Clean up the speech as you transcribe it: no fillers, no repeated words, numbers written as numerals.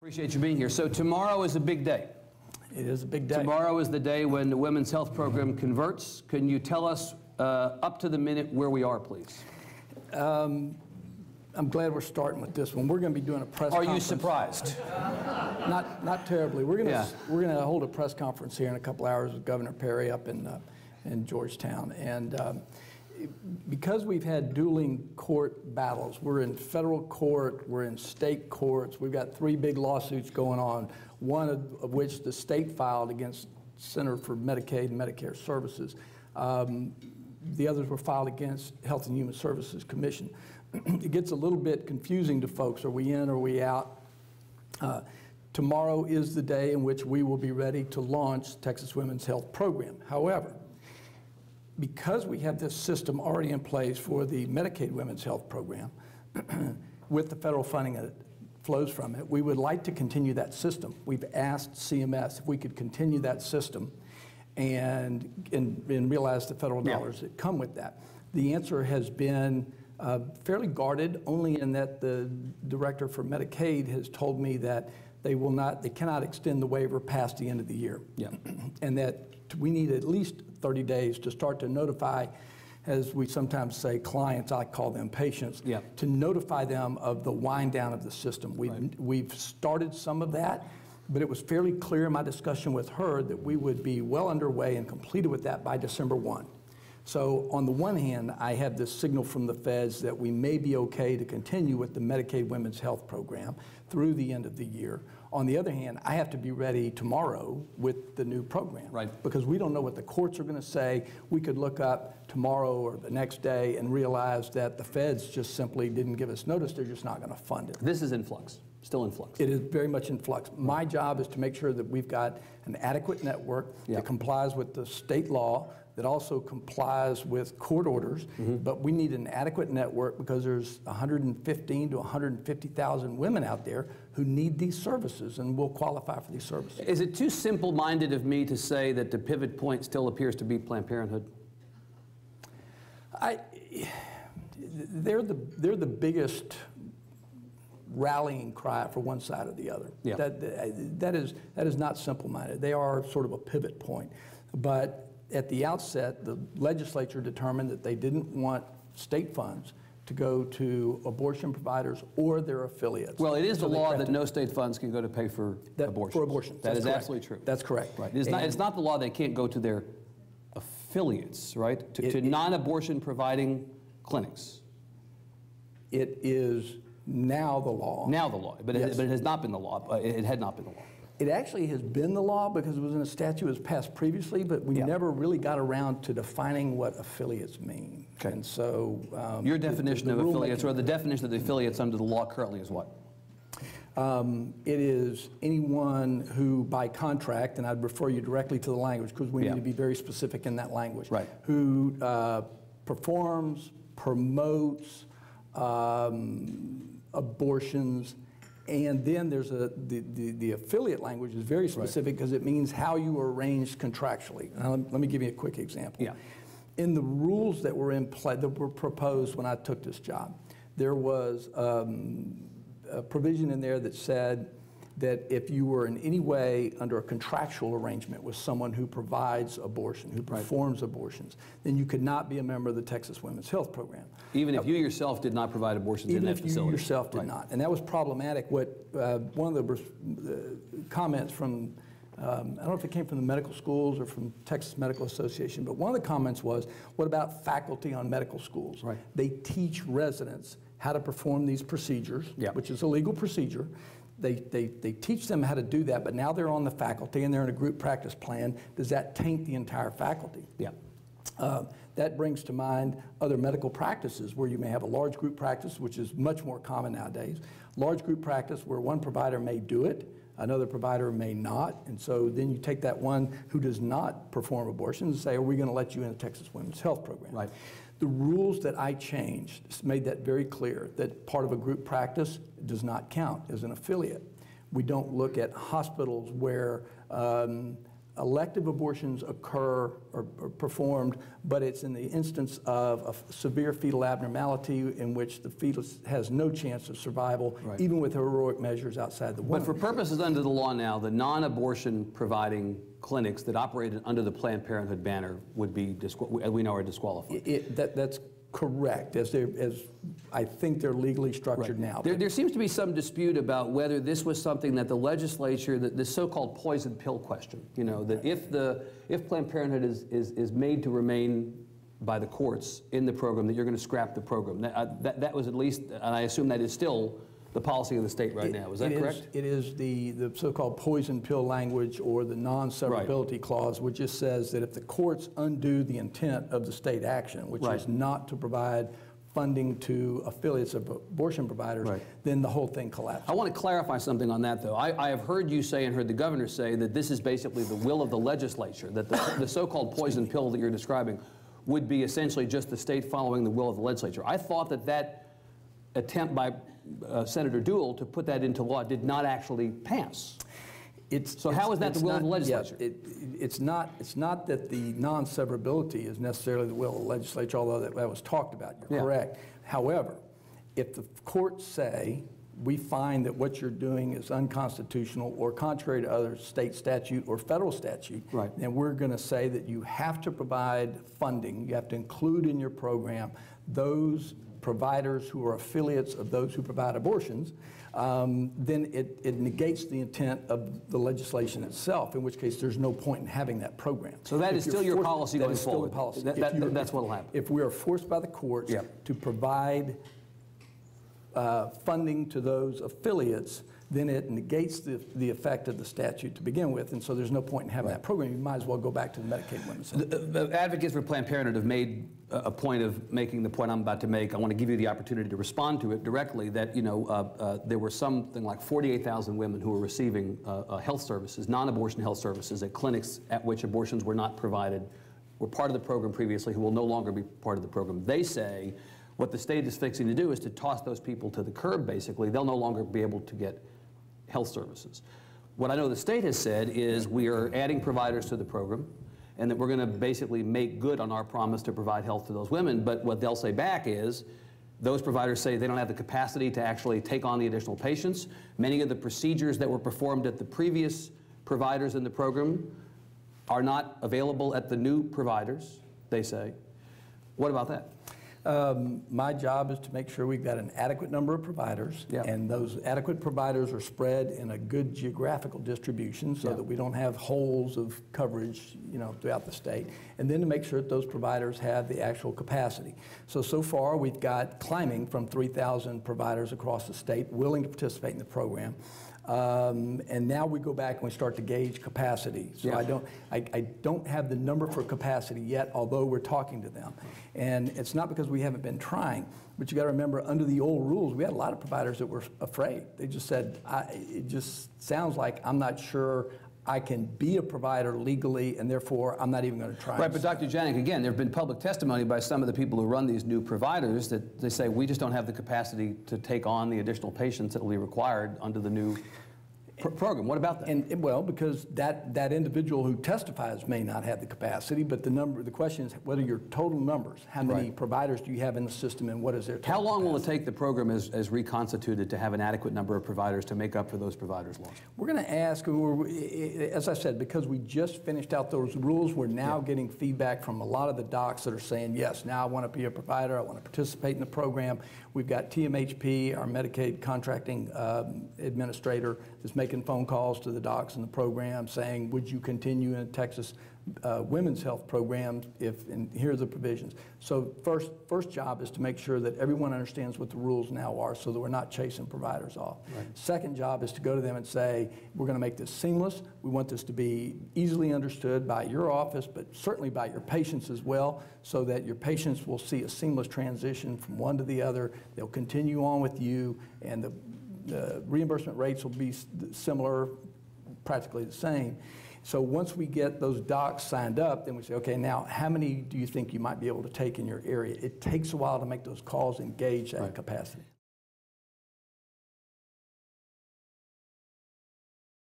Appreciate you being here. So tomorrow is a big day. It is a big day. Tomorrow is the day when the Women's Health Program converts. Can you tell us up to the minute where we are, please? I'm glad we're starting with this one. We're going to be doing a press conference. Are you surprised? Not terribly. We're going to hold a press conference here in a couple hours with Governor Perry up in Georgetown. And because we've had dueling court battles, we're in federal court, we're in state courts, we've got 3 big lawsuits going on, one of which the state filed against Center for Medicaid and Medicare Services. The others were filed against Health and Human Services Commission. It gets a little bit confusing to folks. Are we in or are we out? Tomorrow is the day in which we will be ready to launch Texas Women's Health Program. However, because we have this system already in place for the Medicaid Women's Health Program, with the federal funding that flows from it, we would like to continue that system. We've asked CMS if we could continue that system and realize the federal dollars that come with that. The answer has been fairly guarded, only in that the director for Medicaid has told me that they cannot extend the waiver past the end of the year. Yeah. And that we need at least 30 days to start to notify, as we sometimes say, clients, I call them patients, to notify them of the wind down of the system. We've started some of that, but it was fairly clear in my discussion with her that we would be well underway and completed with that by December 1. So on the one hand, I have this signal from the feds that we may be okay to continue with the Medicaid Women's Health Program through the end of the year. On the other hand, I have to be ready tomorrow with the new program. Right. Because we don't know what the courts are going to say. We could look up tomorrow or the next day and realize that the feds just simply didn't give us notice. They're just not going to fund it. This is in flux. Still in flux. It is very much in flux. My job is to make sure that we've got an adequate network that complies with the state law, that also complies with court orders, but we need an adequate network because there's 115 to 150,000 women out there who need these services and will qualify for these services. Is it too simple-minded of me to say that the pivot point still appears to be Planned Parenthood? They're the biggest rallying cry for one side or the other. Yeah. That is not simple-minded. They are sort of a pivot point. But at the outset, the legislature determined that they didn't want state funds to go to abortion providers or their affiliates. Well, it is the law that no state funds can go to pay for abortion. For abortion. That is absolutely true. That's correct. Right. It's not the law they can't go to their affiliates, right? To non-abortion providing clinics. It is now the law. Now the law, but, it has not been the law. It had not been the law. It actually has been the law because it was in a statute that was passed previously, but we never really got around to defining what affiliates mean. Okay. And so your definition of affiliates, or the definition of the affiliates under the law currently is what? It is anyone who, by contract, and I'd refer you directly to the language because we need to be very specific in that language, who performs, promotes abortions. And then there's the affiliate language is very specific because it means how you are arranged contractually. Now, let me give you a quick example. Yeah. In the rules that were in play, that were proposed when I took this job, there was a provision in there that said that if you were in any way under a contractual arrangement with someone who provides abortion, who performs abortions, then you could not be a member of the Texas Women's Health Program. Even if you yourself did not provide abortions in that facility? Even if you yourself did not. And that was problematic. What one of the comments from, I don't know if it came from the medical schools or from Texas Medical Association, but one of the comments was, what about faculty on medical schools? Right. They teach residents how to perform these procedures, which is a legal procedure. They teach them how to do that, but now they're on the faculty and they're in a group practice plan. Does that taint the entire faculty? Yeah. That brings to mind other medical practices where you may have a large group practice, which is much more common nowadays. Large group practice where one provider may do it, another provider may not, and so then you take that one who does not perform abortions and say, are we going to let you in the Texas Women's Health Program? Right. The rules that I changed made that very clear, that part of a group practice does not count as an affiliate. We don't look at hospitals where elective abortions occur or performed, but it's in the instance of a severe fetal abnormality in which the fetus has no chance of survival, even with heroic measures outside the womb. But for purposes under the law now, the non-abortion providing clinics that operated under the Planned Parenthood banner would be, we know, are disqualified. That's correct, as I think they're legally structured now. There seems to be some dispute about whether this was something that the legislature, the so-called poison pill question, you know, that if Planned Parenthood is made to remain by the courts in the program, that you're going to scrap the program. That was at least, and I assume that is still the policy of the state right now. Is that correct? It is the so-called poison pill language, or the non-severability clause, which just says that if the courts undo the intent of the state action, which is not to provide funding to affiliates of abortion providers, then the whole thing collapses. I want to clarify something on that, though. I have heard you say and heard the governor say that this is basically the will of the legislature, that the so-called poison pill that you're describing would be essentially just the state following the will of the legislature. I thought that attempt by Senator Dewell to put that into law did not actually pass. So how is that the will of the legislature? It's not that the non-severability is necessarily the will of the legislature, although that was talked about. You're correct. However, if the courts say, we find that what you're doing is unconstitutional or contrary to other state statute or federal statute, then we're going to say that you have to provide funding, you have to include in your program those providers who are affiliates of those who provide abortions, then it negates the intent of the legislation itself, in which case there's no point in having that program. So that is still your policy going forward? That's what will happen. If we are forced by the courts to provide funding to those affiliates, then it negates the effect of the statute to begin with, and so there's no point in having that program. You might as well go back to the Medicaid Women's Center. The advocates for Planned Parenthood have made a point of making the point I'm about to make. I want to give you the opportunity to respond to it directly, that, you know, there were something like 48,000 women who were receiving health services, non-abortion health services, at clinics at which abortions were not provided, were part of the program previously, who will no longer be part of the program. They say what the state is fixing to do is to toss those people to the curb, basically. They'll no longer be able to get health services. What I know the state has said is we are adding providers to the program, and that we're going to basically make good on our promise to provide health to those women. But what they'll say back is those providers say they don't have the capacity to actually take on the additional patients. Many of the procedures that were performed at the previous providers in the program are not available at the new providers, they say. What about that? My job is to make sure we've got an adequate number of providers, and those adequate providers are spread in a good geographical distribution so that we don't have holes of coverage, you know, throughout the state, and then to make sure that those providers have the actual capacity. So far we've got climbing from 3,000 providers across the state willing to participate in the program. And now we go back and we start to gauge capacity. So I don't have the number for capacity yet, although we're talking to them. And it's not because we haven't been trying, but you got to remember, under the old rules, we had a lot of providers that were afraid. They just said, it just sounds like I'm not sure I can be a provider legally, and therefore I'm not even going to try. Right, but Dr. Janek, again, there have been public testimony by some of the people who run these new providers that they say we just don't have the capacity to take on the additional patients that will be required under the new program. What about that? And well, because that individual who testifies may not have the capacity, but the question is, what are your total numbers? How many providers do you have in the system, and what is their total How long capacity? will it take the program as reconstituted to have an adequate number of providers to make up for those providers lost? We're going to ask, as I said, because we just finished out those rules, we're now getting feedback from a lot of the docs that are saying, yes, now I want to be a provider, I want to participate in the program. We've got TMHP, our Medicaid contracting administrator, that's making phone calls to the docs in the program saying, would you continue in Texas women's health program and here are the provisions. So first job is to make sure that everyone understands what the rules now are so that we're not chasing providers off. Second job is to go to them and say, we're going to make this seamless. We want this to be easily understood by your office, but certainly by your patients as well, so that your patients will see a seamless transition from one to the other. They'll continue on with you, and the reimbursement rates will be similar, practically the same. So once we get those docs signed up, then we say, okay, now how many do you think you might be able to take in your area? It takes a while to make those calls and gauge that capacity.